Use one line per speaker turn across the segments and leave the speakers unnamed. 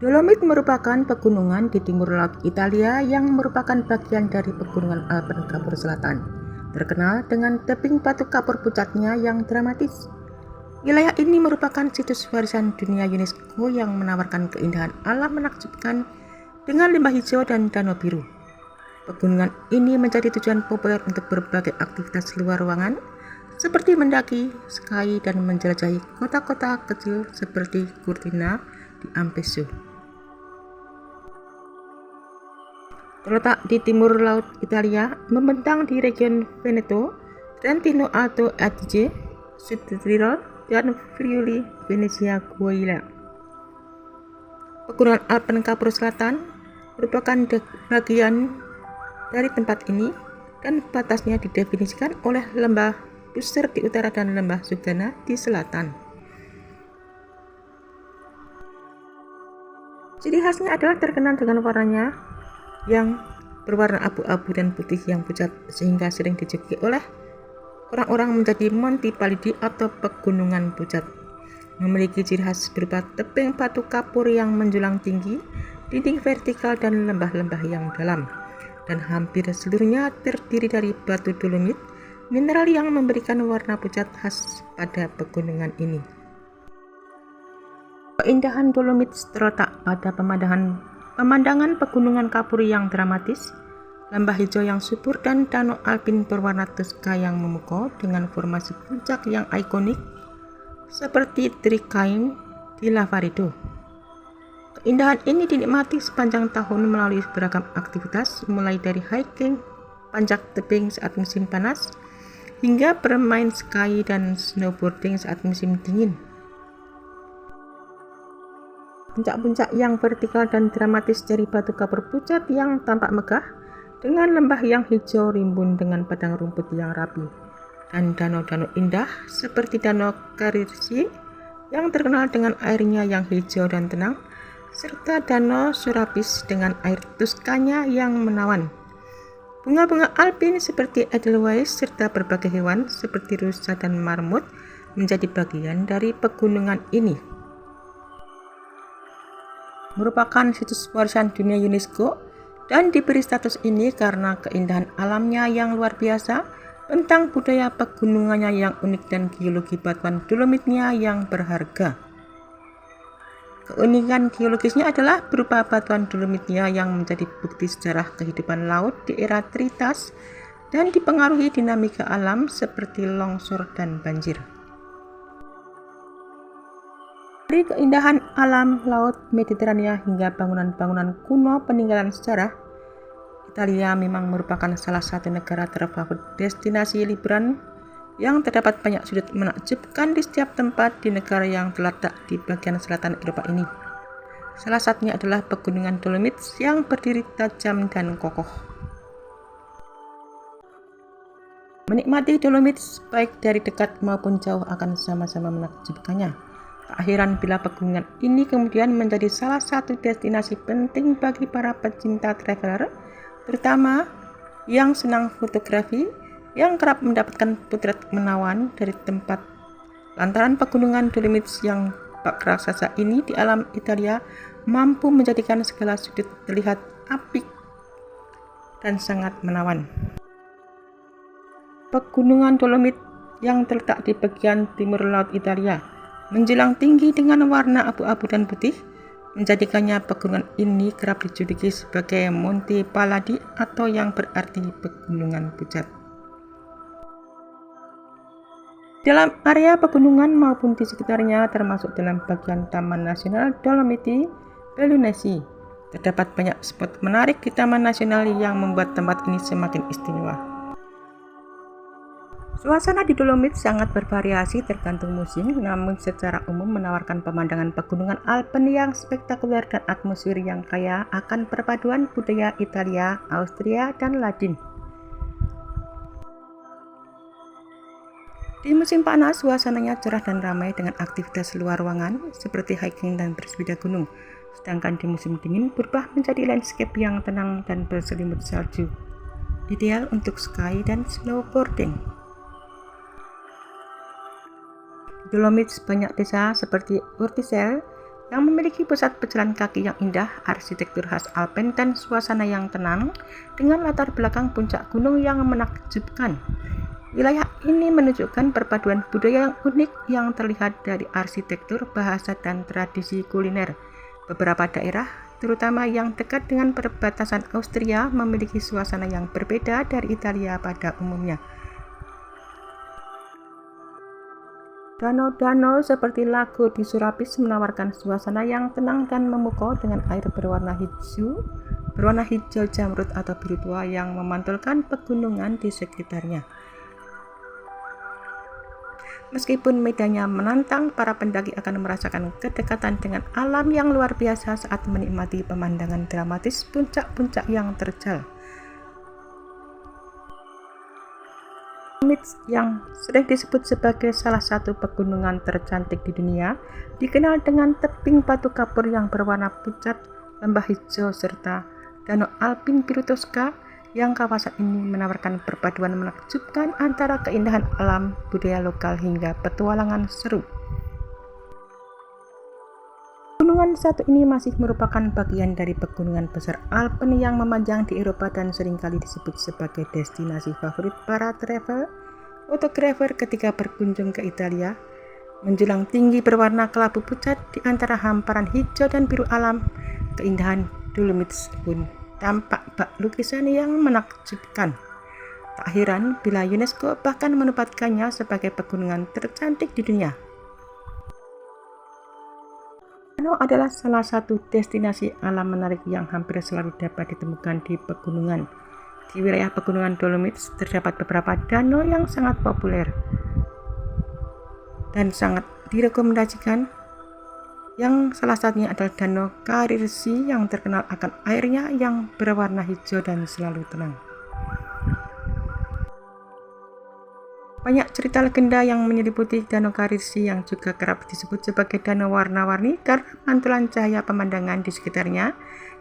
Dolomit merupakan pegunungan di timur laut Italia yang merupakan bagian dari pegunungan Alpen Kapur Selatan, terkenal dengan tebing batu kapur puncaknya yang dramatis. Wilayah ini merupakan situs warisan dunia UNESCO yang menawarkan keindahan alam menakjubkan dengan limbah hijau dan danau biru. Pegunungan ini menjadi tujuan populer untuk berbagai aktivitas luar ruangan, seperti mendaki, ski, dan menjelajahi kota-kota kecil seperti Cortina di Ampezzo. Terletak di timur laut Italia, membentang di region Veneto, Trentino Alto Adige, Sud Tirol, dan Friuli Venezia Giulia. Pegunungan Alpen Kapur Selatan merupakan bagian dari tempat ini dan batasnya didefinisikan oleh lembah Buser di utara dan lembah Sugana di selatan. Ciri khasnya adalah terkenal dengan warnanya yang berwarna abu-abu dan putih yang pucat, sehingga sering dijuluki oleh orang-orang menjadi Monte Paludi atau pegunungan pucat. Memiliki ciri khas berupa tebing batu kapur yang menjulang tinggi, dinding vertikal, dan lembah-lembah yang dalam, dan hampir seluruhnya terdiri dari batu dolomit, mineral yang memberikan warna pucat khas pada pegunungan ini. Keindahan Dolomit terletak pada pemandangan pegunungan kapur yang dramatis, lembah hijau yang subur, dan danau alpin berwarna Tosca yang memukau dengan formasi puncak yang ikonik seperti Tricline di Lavaredo. Keindahan ini dinikmati sepanjang tahun melalui beragam aktivitas, mulai dari hiking, panjat tebing saat musim panas, hingga bermain ski dan snowboarding saat musim dingin. Puncak-puncak yang vertikal dan dramatis dari batu kapur pucat yang tampak megah, dengan lembah yang hijau rimbun dengan padang rumput yang rapi, dan danau-danau indah seperti Danau Carirci yang terkenal dengan airnya yang hijau dan tenang, serta Danau Surapis dengan air Tuscanya yang menawan. Bunga-bunga alpin seperti edelweiss serta berbagai hewan seperti rusa dan marmut menjadi bagian dari pegunungan ini. Merupakan situs warisan dunia UNESCO dan diberi status ini karena keindahan alamnya yang luar biasa, bentang budaya pegunungannya yang unik, dan geologi batuan dolomitnya yang berharga. Keunikan geologisnya adalah berupa batuan dolomitnya yang menjadi bukti sejarah kehidupan laut di era Trias dan dipengaruhi dinamika alam seperti longsor dan banjir. Dari keindahan alam laut Mediterania hingga bangunan-bangunan kuno peninggalan sejarah, Italia memang merupakan salah satu negara terfavorit destinasi liburan yang terdapat banyak sudut menakjubkan di setiap tempat di negara yang terletak di bagian selatan Eropa ini. Salah satunya adalah pegunungan Dolomites yang berdiri tajam dan kokoh. Menikmati Dolomites baik dari dekat maupun jauh akan sama-sama menakjubkannya. Tak heran bila pegunungan ini kemudian menjadi salah satu destinasi penting bagi para pecinta traveler, terutama yang senang fotografi, yang kerap mendapatkan potret menawan dari tempat lantaran pegunungan Dolomites yang bak raksasa ini di alam Italia mampu menjadikan segala sudut terlihat apik dan sangat menawan. Pegunungan Dolomit yang terletak di bagian timur laut Italia menjulang tinggi dengan warna abu-abu dan putih, menjadikannya pegunungan ini kerap dijuluki sebagai Monte Paludi atau yang berarti pegunungan pucat. Dalam area pegunungan maupun di sekitarnya, termasuk dalam bagian Taman Nasional Dolomiti Bellunesi, terdapat banyak spot menarik di Taman Nasional yang membuat tempat ini semakin istimewa. Suasana di Dolomit sangat bervariasi tergantung musim, namun secara umum menawarkan pemandangan pegunungan Alpen yang spektakuler dan atmosfer yang kaya akan perpaduan budaya Italia, Austria, dan Latin. Di musim panas, suasananya cerah dan ramai dengan aktivitas luar ruangan seperti hiking dan bersepeda gunung, sedangkan di musim dingin berubah menjadi landscape yang tenang dan berselimut salju, ideal untuk ski dan snowboarding. Dolomites banyak desa seperti Urticel yang memiliki pusat pejalan kaki yang indah, arsitektur khas Alpen, dan suasana yang tenang dengan latar belakang puncak gunung yang menakjubkan. Wilayah ini menunjukkan perpaduan budaya yang unik yang terlihat dari arsitektur, bahasa, dan tradisi kuliner. Beberapa daerah, terutama yang dekat dengan perbatasan Austria, memiliki suasana yang berbeda dari Italia pada umumnya. Danau-danau seperti Lago di Surapis menawarkan suasana yang tenang dan memukau dengan air berwarna hijau jamrut atau biru tua yang memantulkan pegunungan di sekitarnya. Meskipun medannya menantang, para pendaki akan merasakan kedekatan dengan alam yang luar biasa saat menikmati pemandangan dramatis puncak-puncak yang terjal. Dolomites yang sering disebut sebagai salah satu pegunungan tercantik di dunia, dikenal dengan tebing batu kapur yang berwarna pucat, lembah hijau, serta danau alpin biru Tosca, yang kawasan ini menawarkan perpaduan menakjubkan antara keindahan alam, budaya lokal, hingga petualangan seru. Pegunungan satu ini masih merupakan bagian dari pegunungan besar Alpen yang memanjang di Eropa dan seringkali disebut sebagai destinasi favorit para fotografer ketika berkunjung ke Italia. Menjulang tinggi berwarna kelabu pucat di antara hamparan hijau dan biru alam, keindahan Dolomites pun tampak bak lukisan yang menakjubkan. Tak heran bila UNESCO bahkan menempatkannya sebagai pegunungan tercantik di dunia. Danau adalah salah satu destinasi alam menarik yang hampir selalu dapat ditemukan di pegunungan. Di wilayah pegunungan Dolomites terdapat beberapa danau yang sangat populer dan sangat direkomendasikan. Yang salah satunya adalah Danau Karirsee yang terkenal akan airnya yang berwarna hijau dan selalu tenang. Banyak cerita legenda yang menyelimuti Danau Karirsee yang juga kerap disebut sebagai danau warna-warni karena pantulan cahaya pemandangan di sekitarnya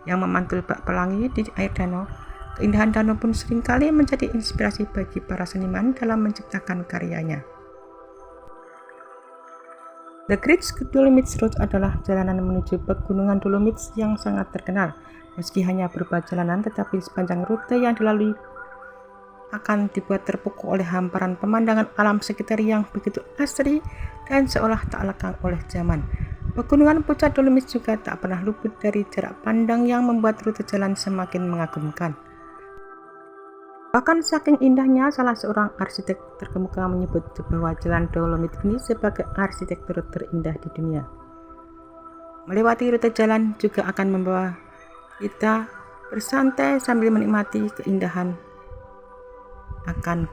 yang memantul bak pelangi di air danau. Keindahan danau pun seringkali menjadi inspirasi bagi para seniman dalam menciptakan karyanya. The Great Dolomites Road adalah jalanan menuju pegunungan Dolomites yang sangat terkenal. Meski hanya berupa jalanan, tetapi sepanjang rute yang dilalui akan dibuat terpukau oleh hamparan pemandangan alam sekitar yang begitu asri dan seolah tak lekang oleh zaman. Pegunungan puncak Dolomites juga tak pernah luput dari jarak pandang yang membuat rute jalan semakin mengagumkan. Bahkan saking indahnya, salah seorang arsitek terkemuka menyebut bahwa jalan Dolomites ini sebagai arsitektur terindah di dunia. Melewati rute jalan juga akan membawa kita bersantai sambil menikmati keindahan akan